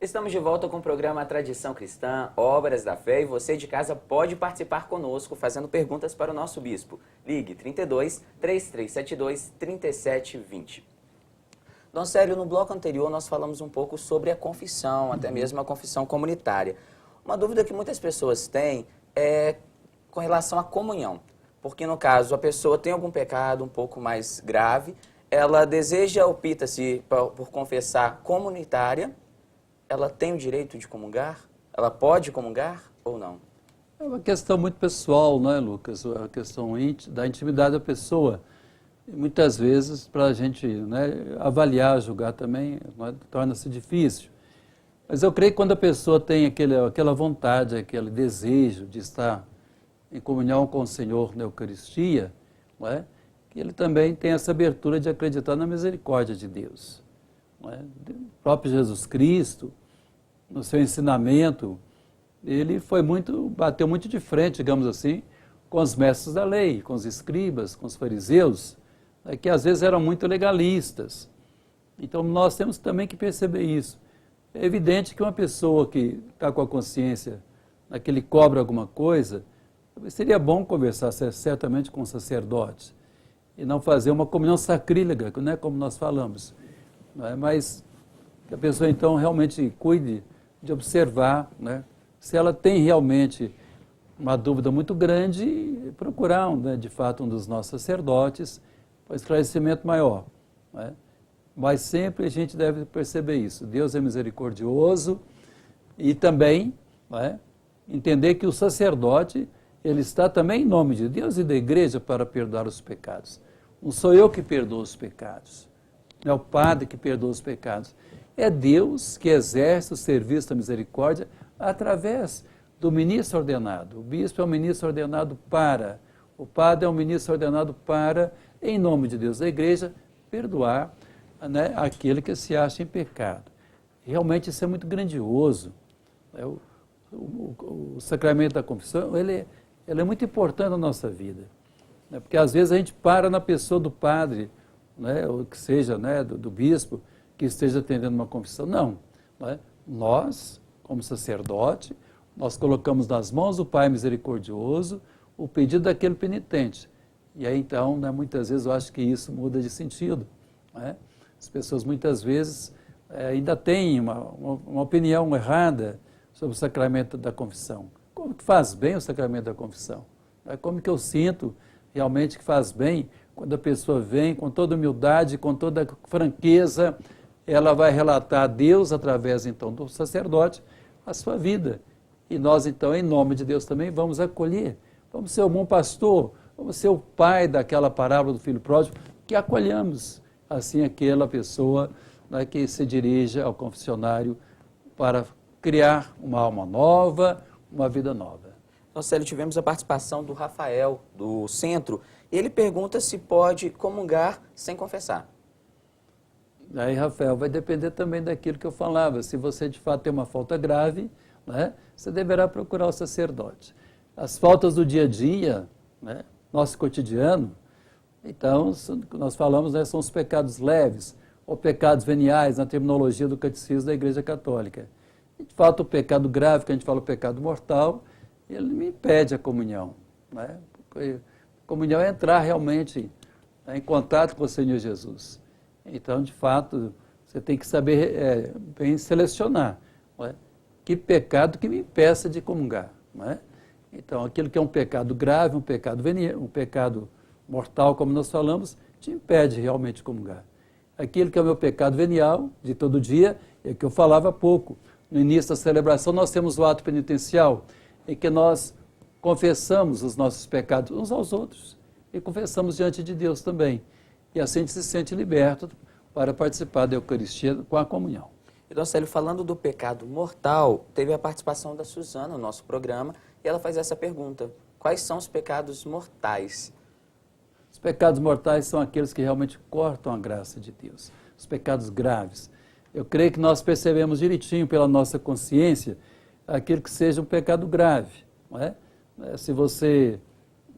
Estamos de volta com o programa Tradição Cristã, Obras da Fé, e você de casa pode participar conosco fazendo perguntas para o nosso bispo. Ligue 32 3372 3720. Dom Célio, no bloco anterior nós falamos um pouco sobre a confissão, até mesmo a confissão comunitária. Uma dúvida que muitas pessoas têm é com relação à comunhão, porque no caso a pessoa tem algum pecado um pouco mais grave, ela deseja, opta-se por confessar comunitária, ela tem o direito de comungar? Ela pode comungar ou não? É uma questão muito pessoal, não é, Lucas? A questão da intimidade da pessoa. E muitas vezes, para a gente, né, avaliar, julgar também, torna-se difícil. Mas eu creio que quando a pessoa tem aquela vontade, aquele desejo de estar em comunhão com o Senhor na Eucaristia, não é? Que ele também tem essa abertura de acreditar na misericórdia de Deus. Não é? O próprio Jesus Cristo, no seu ensinamento, ele bateu muito de frente, digamos assim, com os mestres da lei, com os escribas, com os fariseus, que às vezes eram muito legalistas. Então nós temos também que perceber isso. É evidente que uma pessoa que está com a consciência, que ele cobra alguma coisa, seria bom conversar certamente com o sacerdote e não fazer uma comunhão sacrílega, né, como nós falamos. Não é? Mas que a pessoa então realmente cuide de observar, né, se ela tem realmente uma dúvida muito grande, procurar, né, de fato, um dos nossos sacerdotes para esclarecimento maior. Né? Mas sempre a gente deve perceber isso. Deus é misericordioso e também, né, entender que o sacerdote, ele está também em nome de Deus e da igreja para perdoar os pecados. Não sou eu que perdoo os pecados, não é o Padre que perdoa os pecados. É Deus que exerce o serviço da misericórdia através do ministro ordenado. O bispo é um ministro ordenado para, o padre é um ministro ordenado para, em nome de Deus da igreja, perdoar, né, aquele que se acha em pecado. Realmente isso é muito grandioso. Né? O sacramento da confissão, ele é muito importante na nossa vida. Né? Porque às vezes a gente para na pessoa do padre, né, ou que seja, né, do bispo, que esteja atendendo uma confissão. Não. É? Nós, como sacerdote, nós colocamos nas mãos do Pai misericordioso o pedido daquele penitente. E aí então, né, muitas vezes eu acho que isso muda de sentido. Né? As pessoas muitas vezes ainda têm uma opinião errada sobre o sacramento da confissão. Como que faz bem o sacramento da confissão? Como que eu sinto realmente que faz bem quando a pessoa vem com toda humildade, com toda franqueza, ela vai relatar a Deus através, então, do sacerdote, a sua vida. E nós, então, em nome de Deus também, vamos acolher. Vamos ser o bom pastor, vamos ser o pai daquela parábola do filho pródigo, que acolhamos, assim, aquela pessoa, né, que se dirige ao confessionário para criar uma alma nova, uma vida nova. Então, Célio, tivemos a participação do Rafael, do Centro. Ele pergunta se pode comungar sem confessar. Aí, Rafael, vai depender também daquilo que eu falava. Se você, de fato, tem uma falta grave, né, você deverá procurar o sacerdote. As faltas do dia a dia, né, nosso cotidiano, então, nós falamos, né, são os pecados leves, ou pecados veniais, na terminologia do catecismo da Igreja Católica. E, de fato, o pecado grave, que a gente fala o pecado mortal, ele me impede a comunhão. Né? Porque a comunhão é entrar realmente, né, em contato com o Senhor Jesus. Então, de fato, você tem que saber bem selecionar, não é? Que pecado que me impeça de comungar. Não é? Então, aquilo que é um pecado grave, um pecado venial, um pecado mortal, como nós falamos, te impede realmente de comungar. Aquilo que é o meu pecado venial, de todo dia, é o que eu falava há pouco. No início da celebração, nós temos o ato penitencial, em que nós confessamos os nossos pecados uns aos outros e confessamos diante de Deus também. E assim a gente se sente liberto para participar da Eucaristia com a comunhão. E, Dom Célio, falando do pecado mortal, teve a participação da Suzana no nosso programa e ela faz essa pergunta: quais são os pecados mortais? Os pecados mortais são aqueles que realmente cortam a graça de Deus, os pecados graves. Eu creio que nós percebemos direitinho pela nossa consciência aquilo que seja um pecado grave. Não é? Se você,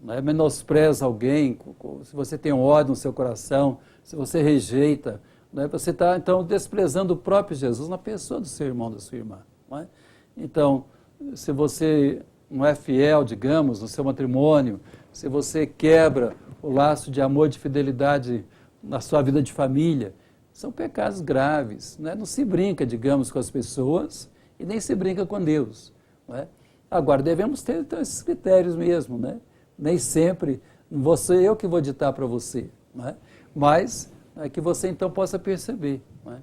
não é, menospreza alguém, se você tem um ódio no seu coração, se você rejeita, Né? Você está, então, desprezando o próprio Jesus na pessoa do seu irmão, da sua irmã. Não é? Então, se você não é fiel, digamos, no seu matrimônio, se você quebra o laço de amor e de fidelidade na sua vida de família, são pecados graves. Né? Não se brinca, digamos, com as pessoas e nem se brinca com Deus. Não é? Agora, devemos ter então, esses critérios mesmo. Né? Nem sempre vou ser eu que vou ditar para você. Não é? Mas é que você então possa perceber. Não é?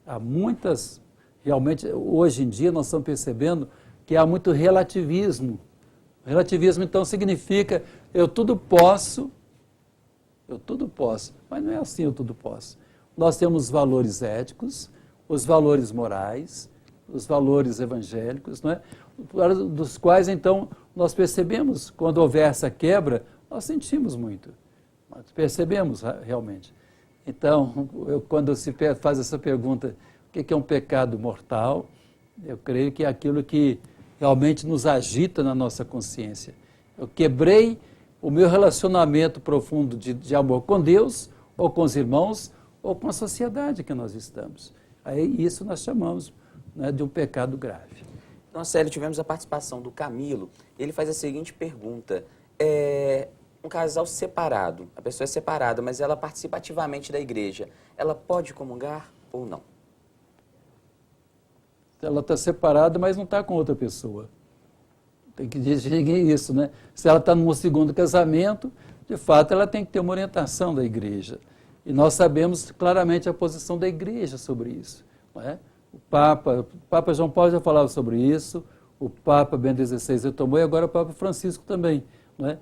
Há muitas, realmente, hoje em dia nós estamos percebendo que há muito relativismo. Relativismo, então, significa eu tudo posso, mas não é assim eu tudo posso. Nós temos os valores éticos, os valores morais, os valores evangélicos, não é? Dos quais, então, nós percebemos, quando houver essa quebra, nós sentimos muito, nós percebemos realmente. Então, quando se faz essa pergunta, o que é um pecado mortal, eu creio que é aquilo que realmente nos agita na nossa consciência. Eu quebrei o meu relacionamento profundo de amor com Deus, ou com os irmãos, ou com a sociedade que nós estamos. Aí isso nós chamamos, né, de um pecado grave. Então, Célio, tivemos a participação do Camilo. Ele faz a seguinte pergunta. Um casal separado, a pessoa é separada, mas ela participa ativamente da igreja. Ela pode comungar ou não? Ela está separada, mas não está com outra pessoa. Tem que distinguir isso, né? Se ela está num segundo casamento, de fato, ela tem que ter uma orientação da igreja. E nós sabemos claramente a posição da igreja sobre isso. Não é? O Papa João Paulo já falava sobre isso, o Papa Bento XVI retomou e agora o Papa Francisco também. Não é?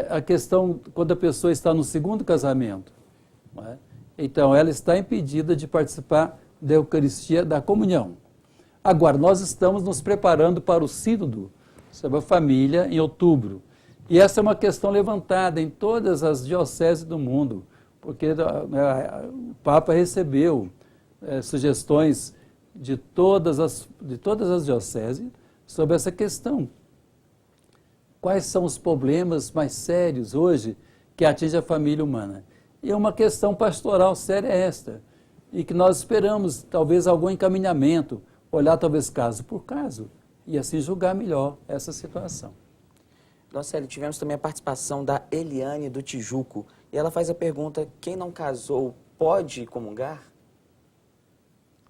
A questão, quando a pessoa está no segundo casamento, não é? Então ela está impedida de participar da Eucaristia, da comunhão. Agora, nós estamos nos preparando para o sínodo sobre a família em outubro. E essa é uma questão levantada em todas as dioceses do mundo, porque o Papa recebeu sugestões de todas as dioceses sobre essa questão. Quais são os problemas mais sérios hoje que atingem a família humana? E uma questão pastoral séria é esta, e que nós esperamos talvez algum encaminhamento, olhar talvez caso por caso, e assim julgar melhor essa situação. Dona Célia, tivemos também a participação da Eliane do Tijuco, e ela faz a pergunta, quem não casou pode comungar?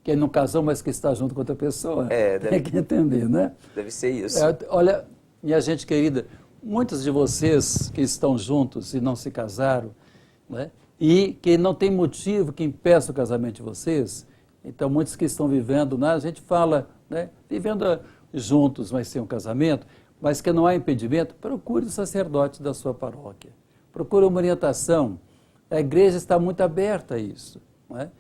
Quem não casou, mas que está junto com outra pessoa, tem que entender, né? Deve ser isso. Olha, minha gente querida, muitos de vocês que estão juntos e não se casaram, né, e que não tem motivo que impeça o casamento de vocês, então muitos que estão vivendo, né, a gente fala, né, vivendo juntos, mas sem um casamento, mas que não há impedimento, procure o sacerdote da sua paróquia, procure uma orientação, a igreja está muito aberta a isso. Não é?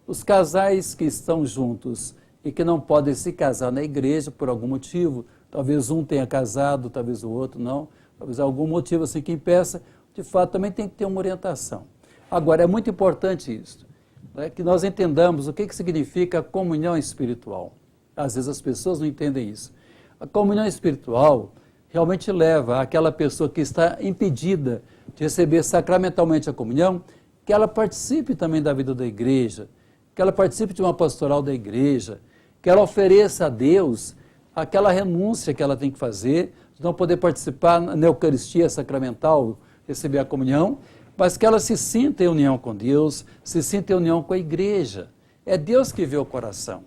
Os casais que estão juntos e que não podem se casar na igreja por algum motivo, talvez um tenha casado, talvez o outro não, talvez algum motivo assim que impeça, de fato também tem que ter uma orientação. Agora, é muito importante isso, né, que nós entendamos o que significa a comunhão espiritual. Às vezes as pessoas não entendem isso. A comunhão espiritual realmente leva àquela pessoa que está impedida de receber sacramentalmente a comunhão, que ela participe também da vida da igreja, que ela participe de uma pastoral da igreja, que ela ofereça a Deus aquela renúncia que ela tem que fazer, de não poder participar na Eucaristia sacramental, receber a comunhão, mas que ela se sinta em união com Deus, se sinta em união com a igreja. É Deus que vê o coração.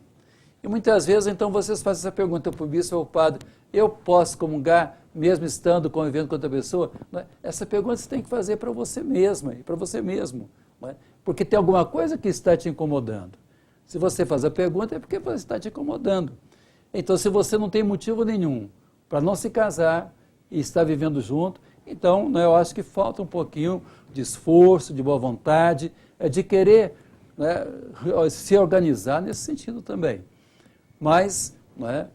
E muitas vezes, então, vocês fazem essa pergunta para o bispo ou para o padre, eu posso comungar mesmo estando convivendo com outra pessoa? Não é? Essa pergunta você tem que fazer para você mesma e para você mesmo, não é? Porque tem alguma coisa que está te incomodando. Se você faz a pergunta, é porque você está te incomodando. Então, se você não tem motivo nenhum para não se casar e estar vivendo junto, então, né, eu acho que falta um pouquinho de esforço, de boa vontade, de querer, né, se organizar nesse sentido também. Mas, né,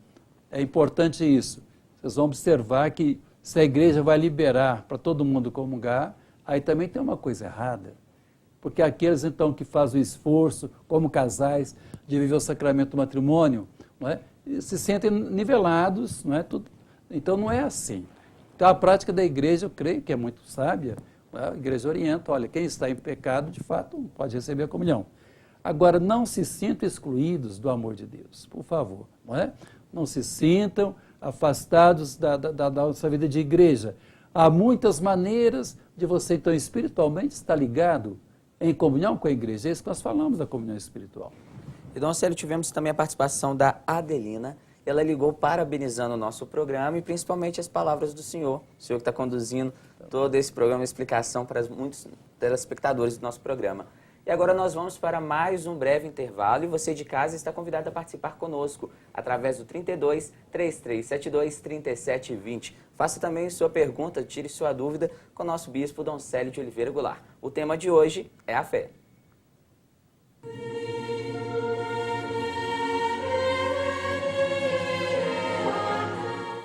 é importante isso. Vocês vão observar que se a igreja vai liberar para todo mundo comungar, aí também tem uma coisa errada. Porque aqueles, então, que fazem o esforço, como casais, de viver o sacramento do matrimônio, não é? Se sentem nivelados, não é? Então não é assim. Então a prática da igreja, eu creio que é muito sábia, a igreja orienta, olha, quem está em pecado, de fato, pode receber a comunhão. Agora, não se sintam excluídos do amor de Deus, por favor, não é? Não se sintam afastados da nossa vida de igreja. Há muitas maneiras de você, então, espiritualmente estar ligado em comunhão com a igreja. É isso que nós falamos da comunhão espiritual. E, Dom Célio, tivemos também a participação da Adelina. Ela ligou parabenizando o nosso programa e principalmente as palavras do senhor que está conduzindo todo esse programa, explicação para muitos telespectadores do nosso programa. E agora nós vamos para mais um breve intervalo e você de casa está convidado a participar conosco através do 32 3372 3720. Faça também sua pergunta, tire sua dúvida com o nosso bispo Dom Célio de Oliveira Goulart. O tema de hoje é a fé.